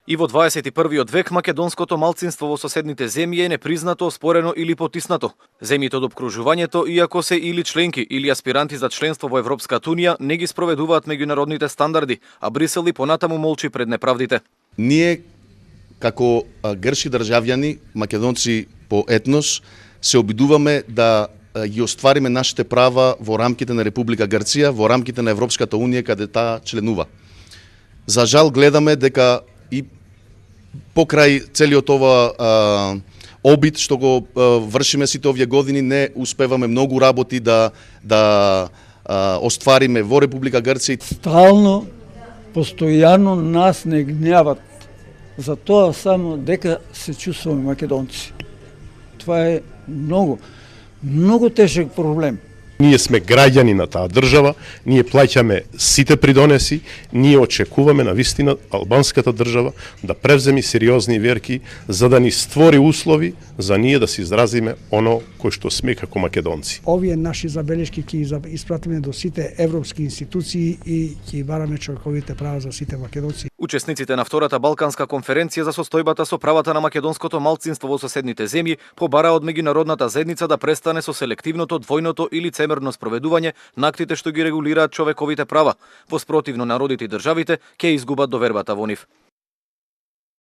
И во 21. век македонското малцинство во соседните земји е непризнато, оспорено или потиснато. Земјите од опкружувањето, иако се или членки или аспиранти за членство во Европската унија, не ги спроведуваат меѓународните стандарди, а Брисел и понатаму молчи пред неправдите. Ние, како грчки државјани, македонци по етнос, се обидуваме да ги оствариме нашите права во рамките на Република Грција, во рамките на Европската унија, каде таа членува. За жал гледаме дека и покрај целиот ова обид што го вршиме сите овие години, не успеваме многу работи да оствариме во Република Грција. Стално, постојано нас не гневат за тоа само дека се чувствуваме македонци. Това е многу тежек проблем. Ние сме граѓани на таа држава, ние плаќаме сите придонеси, ние очекуваме на вистина албанската држава да превземи сериозни верки за да ни створи услови за ние да се изразиме оно кој што сме како македонци. Овие наши забелешки ќе ги испратиме до сите европски институции и ќе бараме човековите права за сите македонци. Учесниците на втората Балканска конференција за состојбата со правата на македонското малцинство во соседните земји побараа од меѓународната заедница да престане со селективното, двојното или лицемерно спроведување на актите што ги регулираат човековите права. Во спротивно народите и државите ќе изгубат довербата во нив.